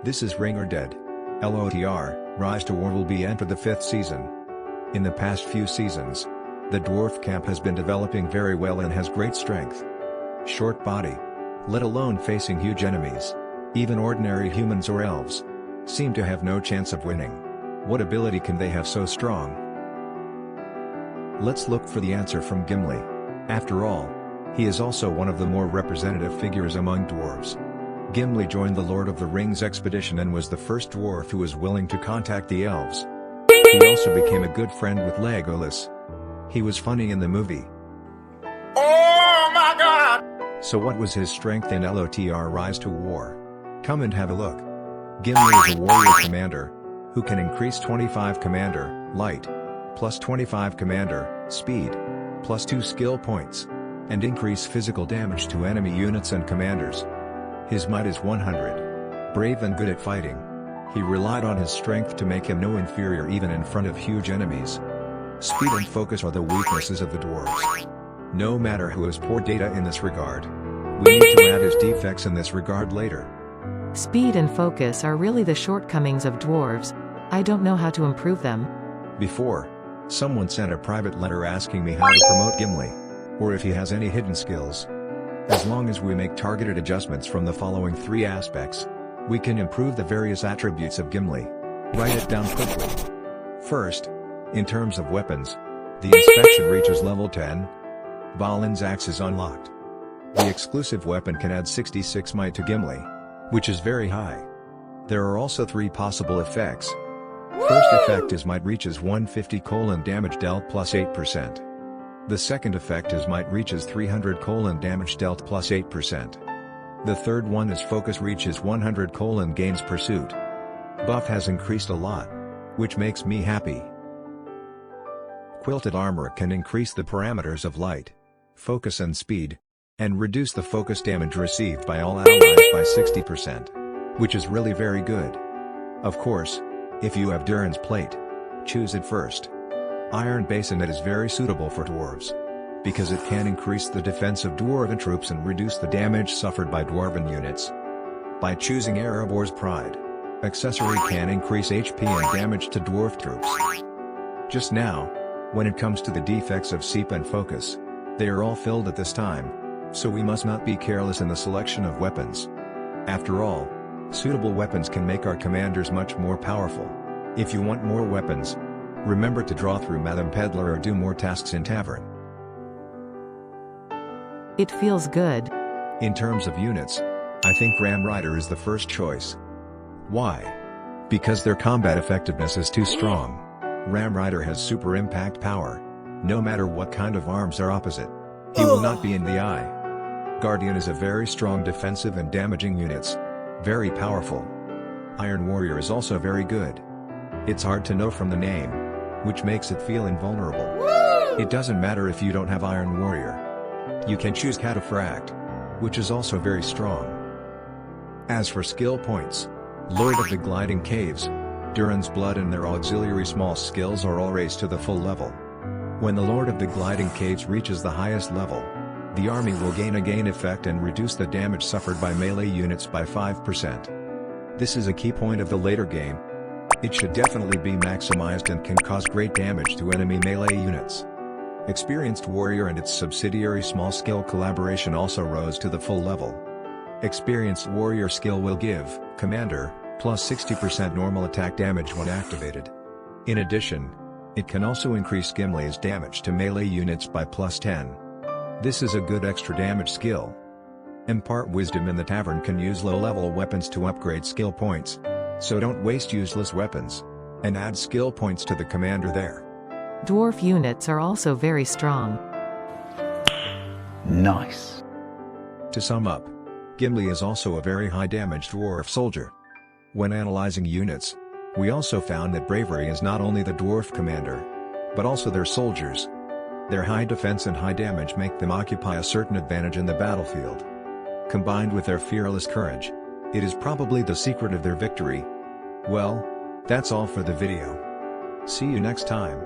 This is Ring or Dead. LOTR, Rise to War will be entered the 5th season. In the past few seasons, the dwarf camp has been developing very well and has great strength. Short body. Let alone facing huge enemies. Even ordinary humans or elves seem to have no chance of winning. What ability can they have so strong? Let's look for the answer from Gimli. After all, he is also one of the more representative figures among dwarves. Gimli joined the Lord of the Rings expedition and was the first dwarf who was willing to contact the elves. He also became a good friend with Legolas. He was funny in the movie. Oh my God! So what was his strength in LOTR Rise to War? Come and have a look. Gimli is a warrior commander, who can increase 25 commander, light, plus 25 commander, speed, plus 2 skill points, and increase physical damage to enemy units and commanders. His might is 100. Brave and good at fighting. He relied on his strength to make him no inferior even in front of huge enemies. Speed and focus are the weaknesses of the dwarves. No matter who has poor data in this regard. We need to add his defects in this regard later. Speed and focus are really the shortcomings of dwarves. I don't know how to improve them. Before, someone sent a private letter asking me how to promote Gimli, or if he has any hidden skills. As long as we make targeted adjustments from the following 3 aspects, we can improve the various attributes of Gimli. Write it down quickly. First, in terms of weapons, the inspection reaches level 10. Balin's axe is unlocked. The exclusive weapon can add 66 might to Gimli, which is very high. There are also 3 possible effects. First effect is might reaches 150 damage dealt plus 8%. The second effect is might reaches 300 damage dealt plus 8%. The third one is focus reaches 100 gains pursuit. Buff has increased a lot, which makes me happy. Quilted armor can increase the parameters of light, focus and speed, and reduce the focus damage received by all allies by 60%, which is really very good. Of course, if you have Durin's plate, choose it first. Iron Bassinet is very suitable for dwarves, because it can increase the defense of dwarven troops and reduce the damage suffered by dwarven units. By choosing Erebor's Pride, accessory can increase HP and damage to dwarf troops. Just now, when it comes to the defects of Seep and Focus, they are all filled at this time, so we must not be careless in the selection of weapons. After all, suitable weapons can make our commanders much more powerful. If you want more weapons, remember to draw through Madame Peddler or do more tasks in Tavern. It feels good. In terms of units, I think Ram Rider is the first choice. Why? Because their combat effectiveness is too strong. Ram Rider has super impact power. No matter what kind of arms are opposite, he will not be in the eye. Guardian is a very strong defensive and damaging units. Very powerful. Iron Warrior is also very good. It's hard to know from the name, which makes it feel invulnerable. It doesn't matter if you don't have Iron Warrior. You can choose Cataphract, which is also very strong. As for skill points, Lord of the Gliding Caves, Durin's Blood and their auxiliary small skills are all raised to the full level. When the Lord of the Gliding Caves reaches the highest level, the army will gain a gain effect and reduce the damage suffered by melee units by 5%. This is a key point of the later game. It should definitely be maximized and can cause great damage to enemy melee units. Experienced Warrior and its subsidiary Small Skill Collaboration also rose to the full level. Experienced Warrior skill will give Commander plus 60% normal attack damage when activated. In addition, it can also increase Gimli's damage to melee units by plus 10. This is a good extra damage skill. Impart Wisdom in the Tavern can use low-level weapons to upgrade skill points, so don't waste useless weapons, and add skill points to the commander there. Dwarf units are also very strong. Nice. To sum up, Gimli is also a very high damage dwarf soldier. When analyzing units, we also found that bravery is not only the dwarf commander, but also their soldiers. Their high defense and high damage make them occupy a certain advantage in the battlefield. Combined with their fearless courage, it is probably the secret of their victory. Well, that's all for the video. See you next time.